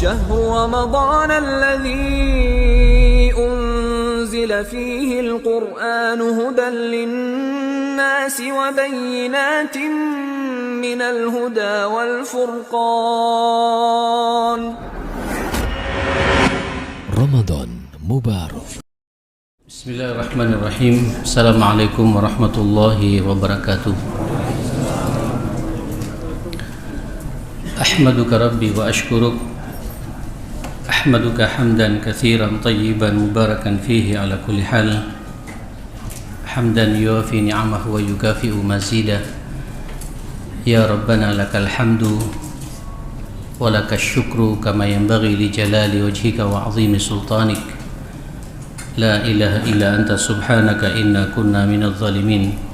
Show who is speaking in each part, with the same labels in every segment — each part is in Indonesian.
Speaker 1: شهر رمضان الذي أنزل فيه القرآن هدى للناس وبينات من الهدى والفرقان.
Speaker 2: رمضان مبارك.
Speaker 3: بسم الله الرحمن الرحيم. السلام عليكم ورحمة الله وبركاته. أحمدك ربي وأشكرك، أحمدك حمدا كثيرا طيبا مباركا فيه على كل حال، حمدا يوافي نعمه ويكافئ مزيدا. يا ربنا لك الحمد ولك الشكر كما ينبغي لجلال وجهك وعظيم سلطانك. لا إله إلا أنت سبحانك إنا كنا من الظالمين.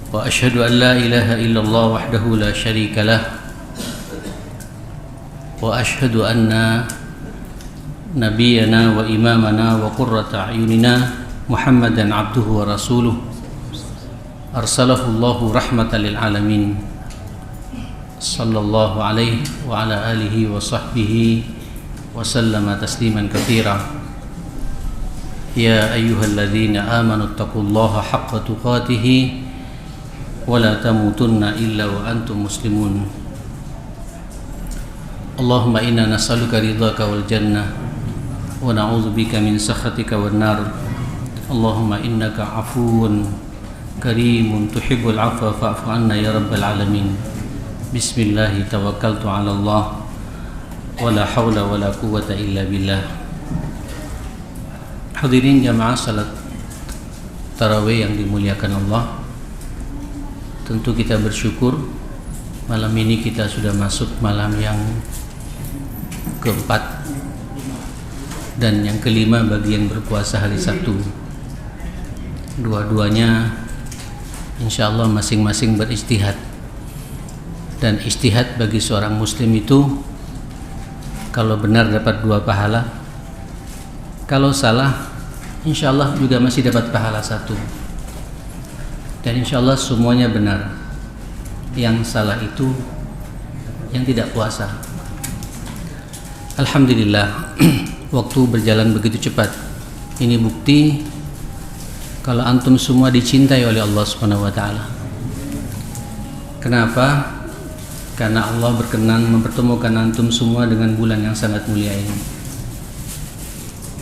Speaker 3: وأشهد أن لا إله إلا الله وحده لا شريك له، وأشهد أن نبينا وإمامنا وقرة أعيننا محمدا عبده ورسوله أرسله الله رحمة للعالمين، صلى الله عليه وعلى آله وصحبه وسلم تسليما كثيرا. يا أيها الذين آمنوا اتقوا الله حق تقاته ولا تموتن إلا وأنتم مسلمون. اللهم إنا نسألك رضاك والجنة ونعوذ بك من سخطك والنار. اللهم إنك عفو كريم تحب العفو فاعف عنا يا رب العالمين. بسم الله توكلت على الله ولا حول ولا قوة إلا بالله. Hadirin jamaah salat tarawih yang dimuliakan Allah, tentu kita bersyukur malam ini kita sudah masuk malam yang keempat dan yang kelima bagi yang berpuasa hari Sabtu. Dua-duanya insyaallah masing-masing berijtihad, dan ijtihad bagi seorang muslim itu kalau benar dapat 2 pahala, kalau salah insyaallah juga masih dapat pahala 1. Dan insyaallah semuanya benar. Yang salah itu yang tidak puasa. Alhamdulillah, waktu berjalan begitu cepat. Ini bukti kalau antum semua dicintai oleh Allah Subhanahu wa taala. Kenapa? Karena Allah berkenan mempertemukan antum semua dengan bulan yang sangat mulia ini.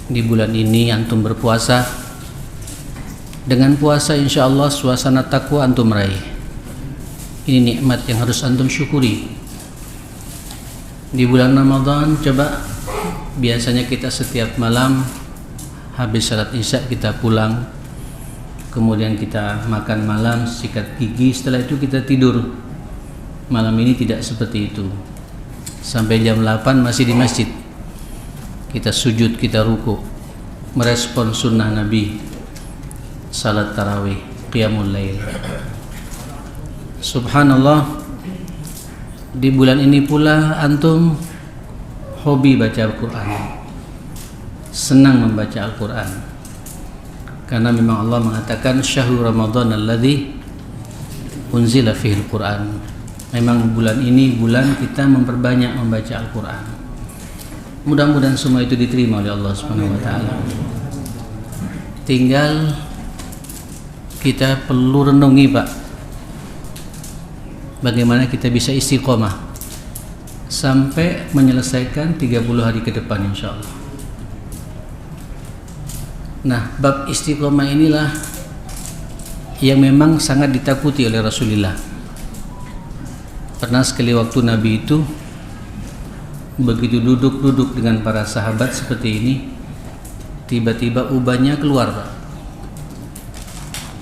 Speaker 3: Di bulan ini antum berpuasa. Dengan puasa insyaallah suasana takwa antum raih. Ini nikmat yang harus antum syukuri. Di bulan Ramadan coba, biasanya kita setiap malam habis salat isya kita pulang, kemudian kita makan malam, sikat gigi, setelah itu kita tidur. Malam ini tidak seperti itu. Sampai jam 8 masih di masjid. Kita sujud, kita ruku, merespon sunnah Nabi, salat tarawih, qiyamul lail. Subhanallah, di bulan ini pula antum hobi baca Al-Quran, senang membaca Al-Quran, karena memang Allah mengatakan syahrul Ramadan alladzi unzila fihi Al-Quran. Memang bulan ini bulan kita memperbanyak membaca Al-Quran. Mudah-mudahan semua itu diterima oleh Allah Subhanahu wa taala. Tinggal kita perlu renungi, Pak, bagaimana kita bisa istiqomah sampai menyelesaikan 30 hari ke depan insyaallah. Nah, bab istiqomah inilah yang memang sangat ditakuti oleh Rasulullah. Pernah sekali waktu Nabi itu begitu duduk dengan para sahabat seperti ini, tiba-tiba ubannya keluar, Pak.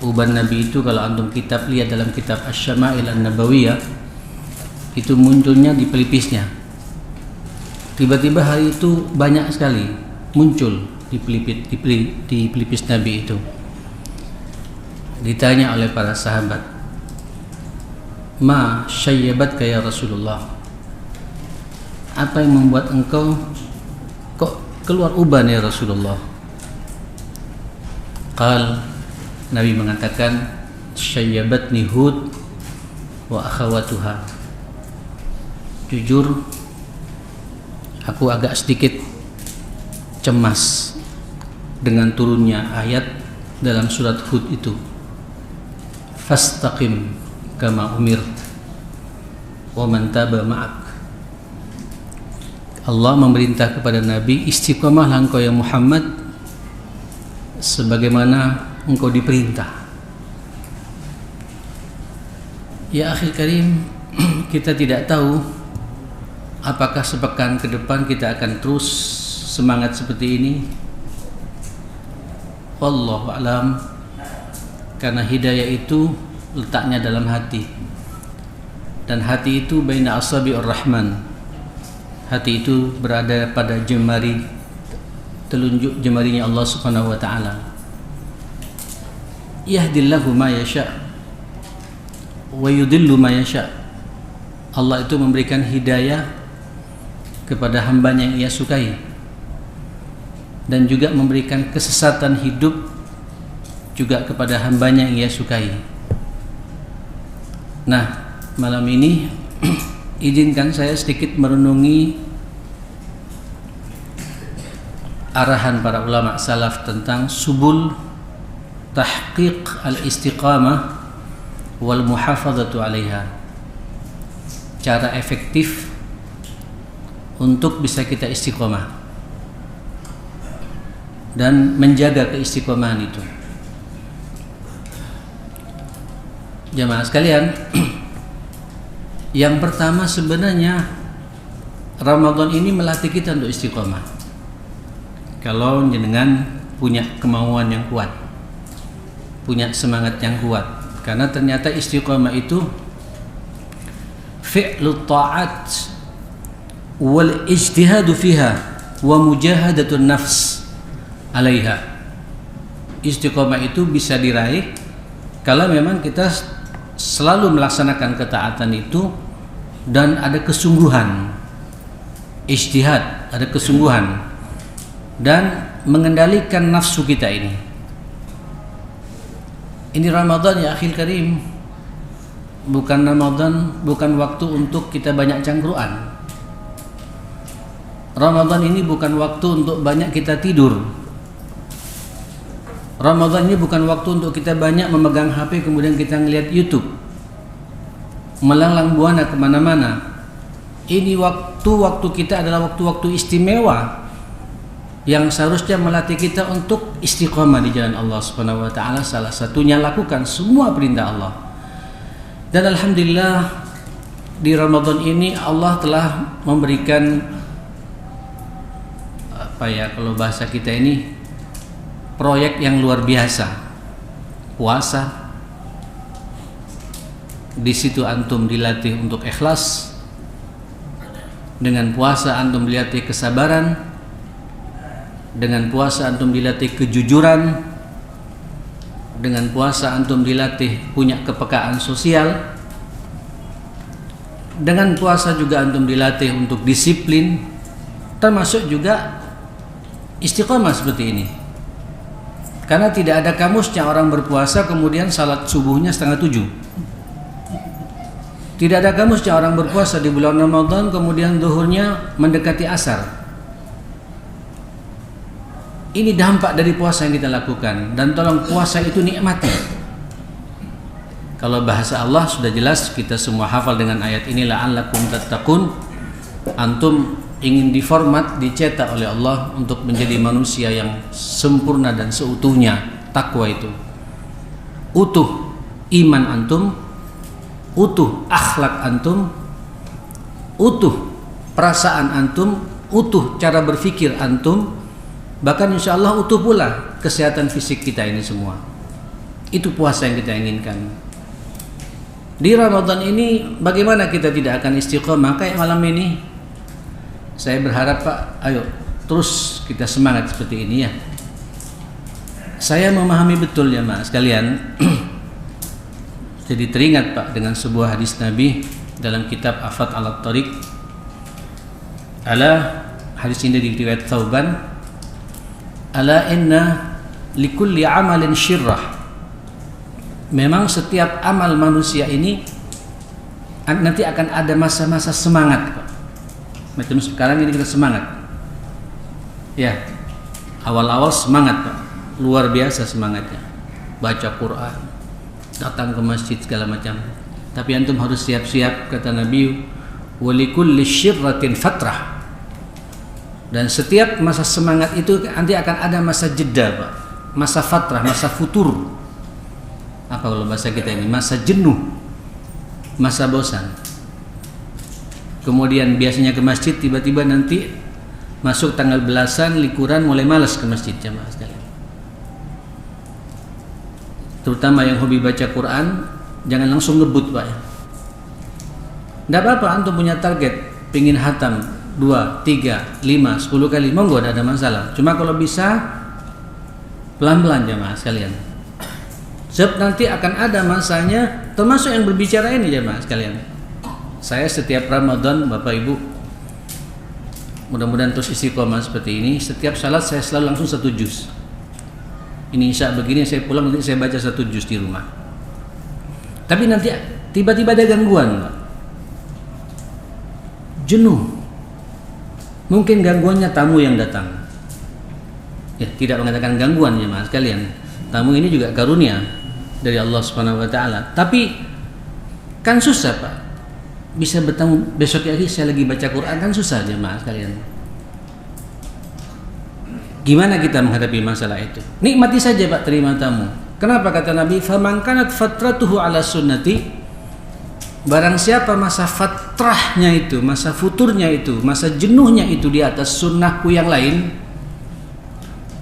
Speaker 3: Uban Nabi itu kalau antum kitab lihat dalam kitab Asy-Syama'il An-Nabawiyah, itu munculnya di pelipisnya. Tiba-tiba hari itu banyak sekali muncul di pelipis Nabi itu. Ditanya oleh para sahabat, "Ma syayyabatka ya Rasulullah?" Apa yang membuat engkau kok keluar uban ya Rasulullah? Nabi mengatakan, syayyabatni Hud wa akhawatuha. Jujur aku agak sedikit cemas dengan turunnya ayat dalam surat Hud itu, fastaqim kama umirt wa man taba ma'ak. Allah memerintah kepada Nabi, istiqomahlah engkau ya Muhammad sebagaimana engkau diperintah. Ya akhil karim, kita tidak tahu apakah sepekan ke depan kita akan terus semangat seperti ini. Wallahu a'lam, karena hidayah itu letaknya dalam hati, dan hati itu baina asabi'ur rahman. Hati itu berada pada jemari, telunjuk jemarinya Allah Subhanahu wa taala. Yahdillahu ma yasha wa yudillu ma yasha. Allah itu memberikan hidayah kepada hambanya yang ia sukai, dan juga memberikan kesesatan hidup juga kepada hambanya yang ia sukai. Nah, malam ini izinkan saya sedikit merenungi arahan para ulama salaf tentang subul tahqiq al-istiqamah wal muhafadzatu 'alaiha. Cara efektif untuk bisa kita istiqomah dan menjaga keistiqomahan itu. Jamaah sekalian, yang pertama sebenarnya Ramadan ini melatih kita untuk istiqomah. Kalau jenengan punya kemauan yang kuat, punya semangat yang kuat, karena ternyata istiqomah itu fi'lu ta'at wal ijtihadu fiha wa mujahadatun nafs 'alaiha. Istiqomah itu bisa diraih kalau memang kita selalu melaksanakan ketaatan itu dan ada kesungguhan, ijtihad, ada kesungguhan, dan mengendalikan nafsu kita ini. Ini Ramadan ya akhil karim, bukan Ramadan, bukan waktu untuk kita banyak cangkruan. Ramadan ini bukan waktu untuk banyak kita tidur. Ramadan ini bukan waktu untuk kita banyak memegang HP kemudian kita ngelihat YouTube, melanglang buana kemana-mana. Ini waktu kita adalah waktu-waktu istimewa yang seharusnya melatih kita untuk istiqamah di jalan Allah Subhanahu wa taala. Salah satunya lakukan semua perintah Allah. Dan alhamdulillah di Ramadan ini Allah telah memberikan kalau bahasa kita ini proyek yang luar biasa. Puasa, di situ antum dilatih untuk ikhlas. Dengan puasa antum dilatih kesabaran. Dengan puasa antum dilatih kejujuran. Dengan puasa antum dilatih punya kepekaan sosial. Dengan puasa juga antum dilatih untuk disiplin, termasuk juga istiqamah seperti ini. Karena tidak ada kamusnya orang berpuasa kemudian salat subuhnya 6:30. Tidak ada kamusnya orang berpuasa di bulan Ramadan kemudian zuhurnya mendekati asar. Ini dampak dari puasa yang kita lakukan, dan tolong puasa itu nikmati. Kalau bahasa Allah sudah jelas, kita semua hafal dengan ayat ini, la'allakum tattaqun. Antum ingin diformat, dicetak oleh Allah untuk menjadi manusia yang sempurna dan seutuhnya. Takwa itu utuh iman antum, utuh akhlak antum, utuh perasaan antum, utuh cara berpikir antum, bahkan insya Allah utuh pula kesehatan fisik kita ini semua. Itu puasa yang kita inginkan. Di Ramadan ini bagaimana kita tidak akan istiqomah kayak malam ini? Saya berharap Pak, ayo terus kita semangat seperti ini ya. Saya memahami betul ya Mas sekalian. Jadi teringat Pak dengan sebuah hadis Nabi dalam kitab Afat al-Tariq. Hadis ini diriwayat Thauban. Ala inna likulli amalin syirrah. Memang setiap amal manusia ini nanti akan ada masa-masa semangat Pak. Macam sekarang ini kita semangat. Ya, awal-awal semangat Pak, luar biasa semangatnya. Baca Quran, datang ke masjid segala macam. Tapi antum harus siap-siap, kata Nabi, walikulli syirratin fatrah. Dan setiap masa semangat itu nanti akan ada masa jeda Pak, masa fatrah, masa futur. Apa kalau bahasa kita ini? Masa jenuh, masa bosan. Kemudian biasanya ke masjid, tiba-tiba nanti masuk tanggal belasan, likuran, mulai malas ke masjid jamaah sekalian. Terutama yang hobi baca Quran, jangan langsung ngebut Pak ya. Tidak apa-apa, antum punya target, pingin hatam 2, 3, 5, 10 kali, monggo, tidak ada masalah. Cuma kalau bisa pelan-pelan jamaah sekalian. Sebab nanti akan ada masanya, termasuk yang berbicara ini jamaah sekalian. Saya setiap Ramadan, Bapak Ibu, mudah-mudahan terus istiqomah seperti ini. Setiap salat saya selalu langsung 1 juz. Ini isya begini, saya pulang nanti saya baca 1 juz di rumah. Tapi nanti tiba-tiba ada gangguan, Pak. Jenuh. Mungkin gangguannya tamu yang datang. Ya, tidak mengatakan gangguan ya Mas sekalian. Tamu ini juga karunia dari Allah Subhanahu wa taala. Tapi kan susah, Pak. Bisa bertemu besok lagi saya lagi baca Quran, kan susah jemaah sekalian. Gimana kita menghadapi masalah itu? Nikmati saja Pak, terima tamu. Kenapa kata Nabi, faman kanat fatratuhu ala sunnati, barang siapa masa fatrahnya itu, masa futurnya itu, masa jenuhnya itu di atas sunnahku yang lain,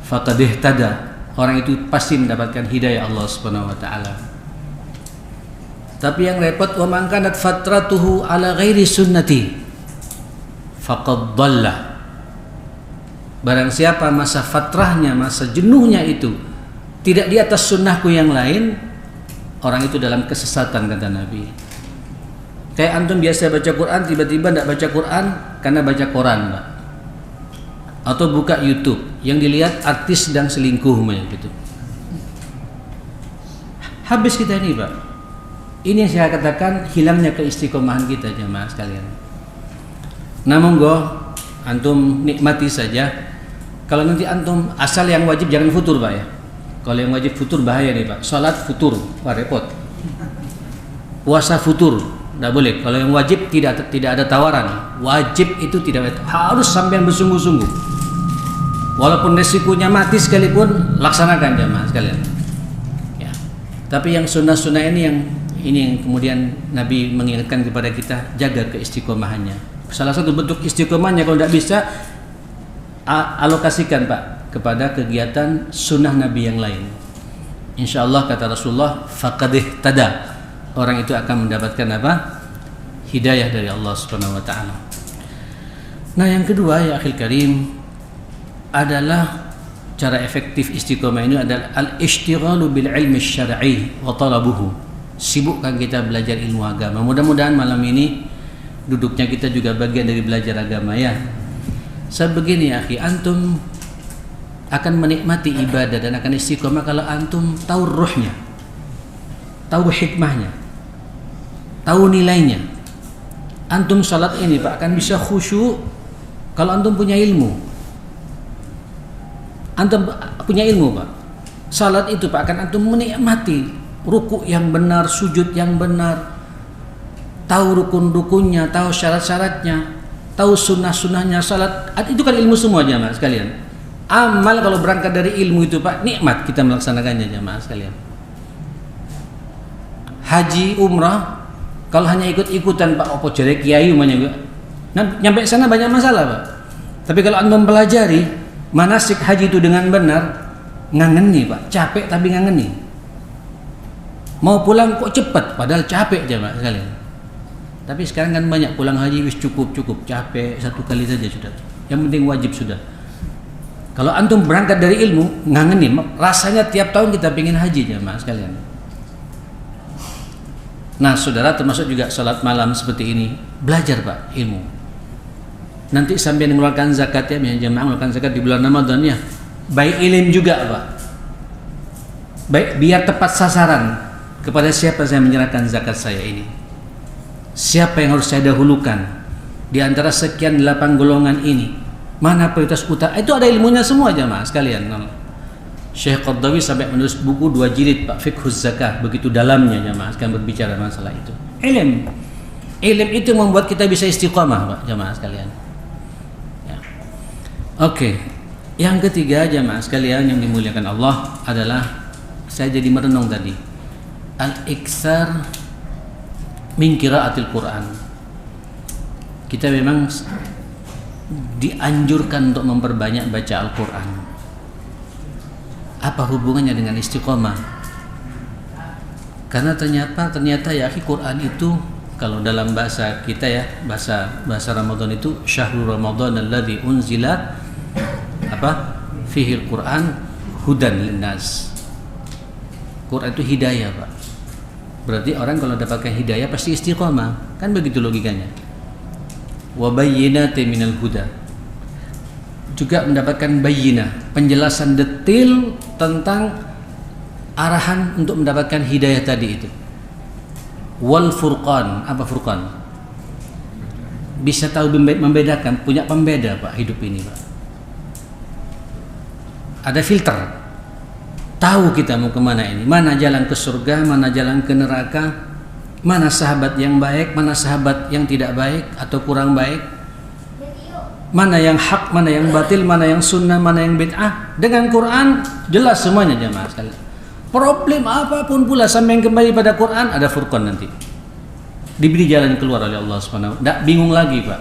Speaker 3: faqad ihtada, orang itu pasti mendapatkan hidayah Allah Subhanahu wa taala. Tapi yang repot, wa man kanat fatratuhu ala ghairi sunnati faqad dhalla. Barang siapa masa fatrahnya, masa jenuhnya itu tidak di atas sunnahku yang lain, orang itu dalam kesesatan kata Nabi. Kayak antum biasa baca Quran, tiba-tiba tidak baca Quran karena baca koran, Pak. Atau buka YouTube, yang dilihat artis sedang selingkuh gitu. Habis kita ini, Pak. Ini yang saya katakan hilangnya keistiqomahan kita jemaah sekalian. Namun antum nikmati saja. Kalau nanti antum asal yang wajib jangan futur Pak ya. Kalau yang wajib futur bahaya nih Pak. Salat futur, wah repot. Puasa futur, tidak boleh. Kalau yang wajib tidak ada tawaran. Wajib itu tidak harus sampai bersungguh-sungguh. Walaupun resikonya mati sekalipun, laksanakan jemaah sekalian. Ya. Tapi yang sunnah-sunnah ini yang kemudian Nabi mengingatkan kepada kita, jaga keistiqomahannya. Salah satu bentuk istiqomahnya kalau tidak bisa, alokasikan Pak kepada kegiatan sunnah Nabi yang lain. Insya Allah kata Rasulullah, faqad ihtada, orang itu akan mendapatkan apa? Hidayah dari Allah Subhanahu wa taala. Nah, yang kedua ya akhil karim adalah cara efektif istiqomah ini adalah al-ishtighalu bil ilmi syar'i wa talabuhu. Sibukkan kita belajar ilmu agama. Mudah-mudahan malam ini duduknya kita juga bagian dari belajar agama ya. Sebegini ya akhi, antum akan menikmati ibadah dan akan istiqomah kalau antum tahu ruhnya, tahu hikmahnya, tahu nilainya. Antum salat ini Pak akan bisa khusyuk kalau antum punya ilmu. Antum punya ilmu Pak. Salat itu Pak akan antum menikmati ruku yang benar, sujud yang benar, tahu rukun-rukunnya, tahu syarat-syaratnya, tahu sunnah-sunnahnya salat. Itu kan ilmu semua jamaah sekalian. Amal kalau berangkat dari ilmu itu Pak, nikmat kita melaksanakannya jamaah sekalian. Haji, umrah, kalau hanya ikut-ikutan Pak, opo jare kiai umumnya, nyampe sana banyak masalah Pak. Tapi kalau anda mempelajari manasik haji itu dengan benar, ngangeni Pak, capek tapi ngangeni. Mau pulang kok cepat, padahal capek jemaah sekalian. Tapi sekarang kan banyak pulang haji wis cukup capek 1 kali saja sudah. Yang penting wajib sudah. Kalau antum berangkat dari ilmu, ngangeni, rasanya tiap tahun kita pengen haji jemaah sekalian. Nah, saudara termasuk juga salat malam seperti ini, belajar Pak ilmu. Nanti sampai mengeluarkan zakat ya, jemaah mengeluarkan zakat di bulan Ramadan ya. Baik ilmu juga Pak. Baik biar tepat sasaran. Kepada siapa saya menyerahkan zakat saya ini? Siapa yang harus saya dahulukan? di antara sekian 8 golongan ini, mana prioritas utama? Itu ada ilmunya semua jamaah sekalian. Syekh Qardawi sampai menulis buku 2 jilid Pak, Fiqhuz Zakah, begitu dalamnya jamaah sekalian berbicara masalah itu. Ilm itu membuat kita bisa istiqamah Pak, jamaah sekalian. Ya. Oke. Yang ketiga jamaah sekalian yang dimuliakan Allah adalah, saya jadi merenung tadi, al-iksar min qiraatil Quran. Kita memang dianjurkan untuk memperbanyak baca Al-Quran. Apa hubungannya dengan istiqomah? Karena ternyata ya Quran itu, kalau dalam bahasa kita ya, bahasa Ramadan itu syahrul Ramadan alladzi unzila fihil Quran hudan linnas. Quran itu hidayah Pak. Berarti orang kalau dapatkan hidayah pasti istiqomah. Kan begitu logikanya. Wa bayyinatin minal huda, juga mendapatkan bayyinah, penjelasan detail tentang arahan untuk mendapatkan hidayah tadi itu. Wal furqan, apa furqan? Bisa tahu membedakan, punya pembeda Pak hidup ini Pak. Ada filter, tahu kita mau kemana ini, mana jalan ke surga, mana jalan ke neraka, mana sahabat yang baik, mana sahabat yang tidak baik atau kurang baik, mana yang hak, mana yang batil, mana yang sunnah, mana yang bid'ah. Dengan Quran jelas semuanya jamaah sekalian. Problem apapun pula sampai yang kembali pada Quran, ada furqan nanti, diberi jalan keluar oleh Allah Subhanahu wa ta'ala. Tidak bingung lagi Pak,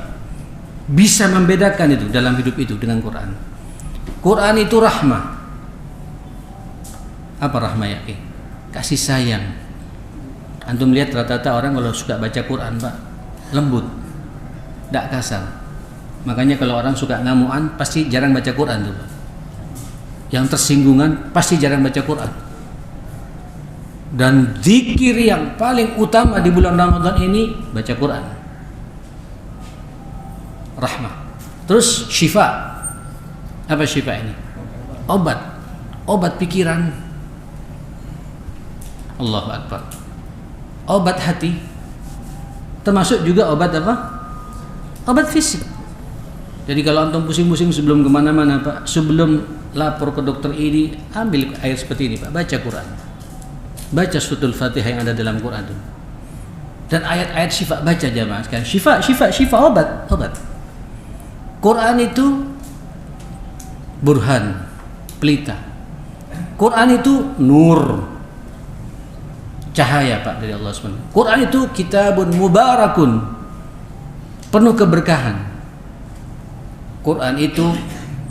Speaker 3: bisa membedakan itu dalam hidup itu dengan Quran. Quran itu rahmah. Apa rahmah ya? Kasih sayang. Antum lihat rata-rata orang kalau suka baca Quran Pak, lembut, tidak kasar. Makanya kalau orang suka ngamuan pasti jarang baca Quran tuh Pak. Yang tersinggungan pasti jarang baca Quran. Dan zikir yang paling utama di bulan Ramadan ini baca Quran. Rahmah. Terus syifa. Apa syifa ini? Obat pikiran. Allahu Akbar. Obat hati, termasuk juga obat apa? Obat fisik. Jadi kalau antum pusing-pusing sebelum kemana-mana Pak, sebelum lapor ke dokter ini, ambil air seperti ini Pak, baca Quran, baca suratul Fatihah yang ada dalam Quran itu, dan ayat-ayat syifa, baca jamaah sekalian. Syifa, obat. Quran itu burhan, pelita. Quran itu nur, cahaya Pak dari Allah SWT. Quran itu kitabun mubarakun, penuh keberkahan. Quran itu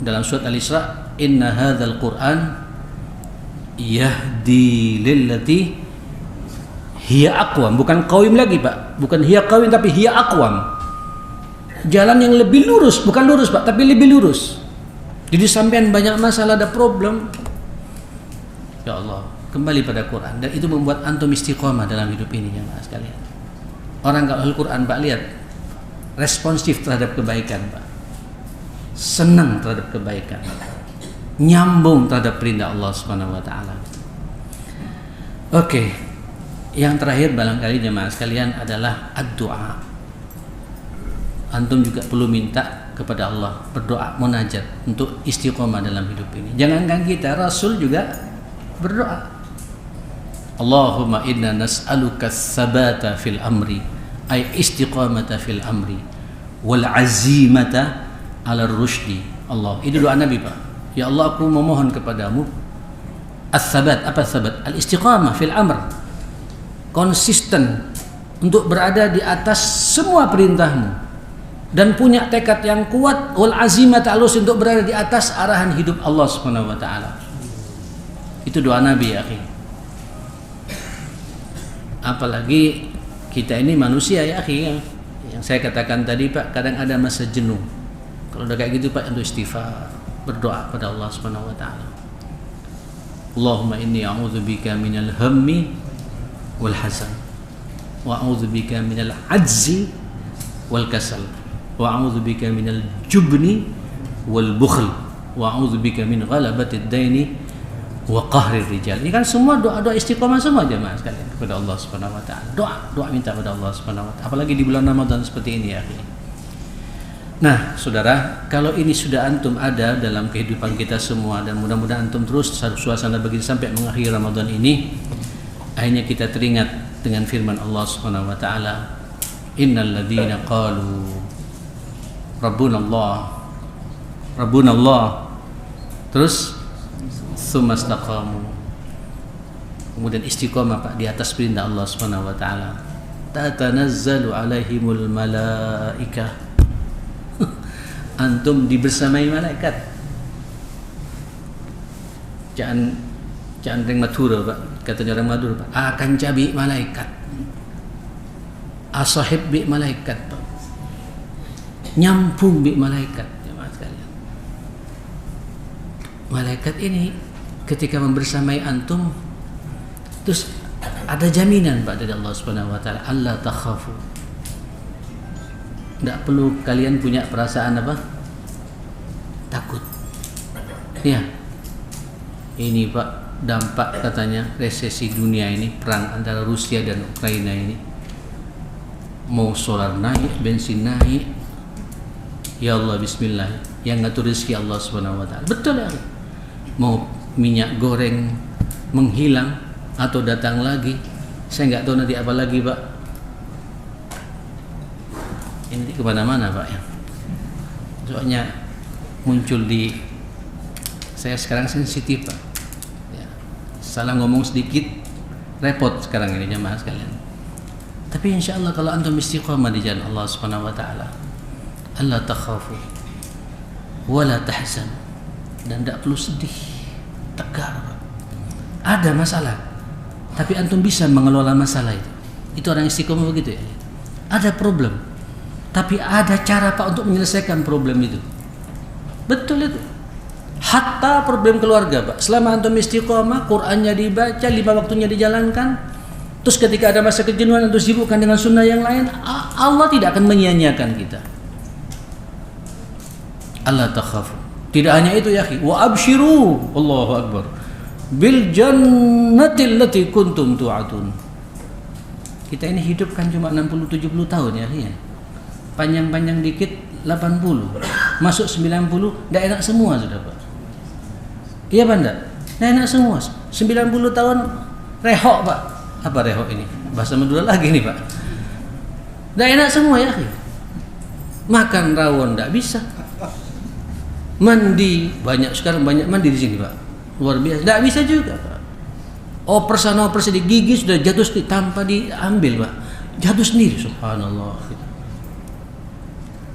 Speaker 3: dalam surat Al-Isra, inna hadzal Quran yahdi lillati hiya aqwam. Bukan qawim lagi Pak, bukan hiya qawim tapi hiya aqwam. Jalan yang lebih lurus, bukan lurus Pak, tapi lebih lurus. Jadi sampean banyak masalah, ada problem, ya Allah, kembali pada Quran, dan itu membuat antum istiqomah dalam hidup ini jemaah sekalian. Orang kalau Al-Quran Pak lihat responsif terhadap kebaikan Pak, senang terhadap kebaikan, nyambung terhadap perintah Allah Subhanahu wa ta'ala. Oke, yang terakhir barangkali jemaah sekalian adalah ad-du'a. Antum juga perlu minta kepada Allah, berdoa, munajat untuk istiqomah dalam hidup ini. Jangankan kita, Rasul juga berdoa. Allahumma inna nas'aluka sabata fil amri, ay istiqamata fil amri, wal azimata ala rushdi. Allah, itu doa Nabi Pak. Ya Allah, aku memohon kepadamu as-sabat. Apa sabat? Al-istiqamah fil amr, konsisten untuk berada di atas semua perintahmu, dan punya tekad yang kuat, wal azimata ala rushdi, untuk berada di atas arahan hidup Allah Subhanahu wa ta'ala. Itu doa Nabi ya akhi. Apalagi kita ini manusia ya akhi, yang saya katakan tadi Pak, kadang ada masa jenuh. Kalau udah kayak gitu Pak, untuk istighfar, berdoa pada Allah Subhanahu wa ta'ala. Allahumma inni a'udzubika minal hammi wal hazan, wa a'udzubika minal ajzi wal kasal, wa a'udzubika minal jubni wal bukhl, wa a'udzubika min ghalabatid daini wa qahrir rijal. Ini kan semua doa-doa istiqomah semua jemaah sekalian kepada Allah Subhanahu wa ta'ala. Doa minta pada Allah Subhanahu wa ta'ala. Apalagi di bulan Ramadan seperti ini ya akhi. Nah, saudara, kalau ini sudah antum ada dalam kehidupan kita semua, dan mudah-mudahan antum terus suasana begini sampai mengakhiri Ramadan ini, akhirnya kita teringat dengan firman Allah Subhanahu wa taala, innal ladzina qalu rabbunallah terus tsumma istaqamu, kemudian istiqamah Pak di atas perintah Allah Subhanahu wa taala, tatanazzalu alaihimul malaikah, antum dibersamai malaikat. Jangan orang Madura Pak, katanya orang Madura Pak, akan cabi malaikat, asahib bi malaikat Pak, nyampung bi malaikat. Jemaah sekalian, malaikat ini ketika membersamai antum, terus ada jaminan Pak dari Allah Subhanahu wa taala, Allah takhafu. Tidak perlu kalian punya perasaan apa? Takut. Ya. Ini Pak, dampak katanya resesi dunia ini, perang antara Rusia dan Ukraina ini. Mau solar naik, bensin naik. Ya Allah, bismillah. Yang ngatur rezeki Allah Subhanahu wa taala. Betul ya. Mau minyak goreng menghilang atau datang lagi. Saya nggak tahu nanti apa lagi, Pak. Ini kemana-mana Pak ya. Soalnya muncul di saya sekarang sensitif Pak ya. Salah ngomong sedikit repot sekarang ini jemaah sekalian. Tapi insya Allah kalau antum istiqamah di jalan Allah Subhanahu wa taala, Allah takhafu wala tahzan, dan tidak perlu sedih, tegar Pak. Ada masalah tapi antum bisa mengelola masalah itu. Itu orang istiqamah begitu ya. Ada problem tapi ada cara Pak untuk menyelesaikan problem itu. Betul itu. Hatta problem keluarga Pak, selama antum istiqamah, Qur'annya dibaca, 5 waktunya dijalankan, terus ketika ada masa kejenuhan antum sibukkan dengan sunnah yang lain, Allah tidak akan menyia-nyiakan kita. Allah takhafu. Tidak hanya itu ya akhi, wa abshiru, Allahu akbar, bil jannatil lati kuntum tu'atun. Kita ini hidup kan cuma 60-70 tahun ya akhi. Panjang-panjang dikit 80, masuk 90, tidak enak semua sudah Pak. Iya Pak, tidak enak semua. 90 tahun rehok Pak. Apa rehok ini? Bahasa Madura lagi nih Pak. Tidak enak semua ya. Makan rawon tidak bisa. Mandi banyak, sekarang banyak mandi di sini Pak. Luar biasa. Tidak bisa juga Pak. Operasi di gigi sudah jatuh tanpa diambil Pak. Jatuh sendiri, subhanallah.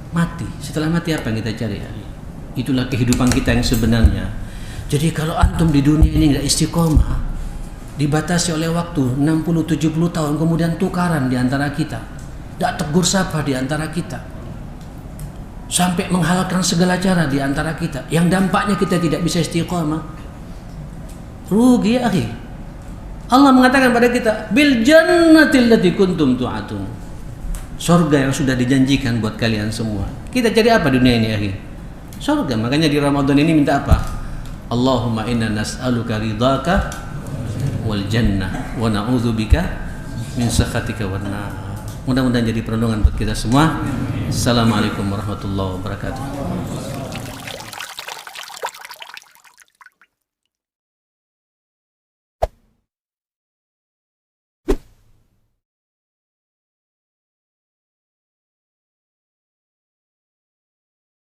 Speaker 3: Mati. Setelah mati apa yang kita cari? Itulah kehidupan kita yang sebenarnya. Jadi kalau antum di dunia ini nggak istiqomah, dibatasi oleh waktu 60-70 tahun, kemudian tukaran di antara kita, tidak tegur sapa di antara kita, sampai menghalalkan segala cara di antara kita, yang dampaknya kita tidak bisa istiqomah, rugi ya akhi. Allah mengatakan pada kita, bil jannatil lati kuntum tu'atun, surga yang sudah dijanjikan buat kalian semua. Kita cari apa dunia ini akhi? Surga. Makanya di Ramadan ini minta apa? Allahumma inna nas'aluka ridhaka wal jannah wa na'udzubika min sakhatika wan nar. Mudah-mudahan jadi perlindungan buat kita semua. Assalamualaikum warahmatullahi wabarakatuh.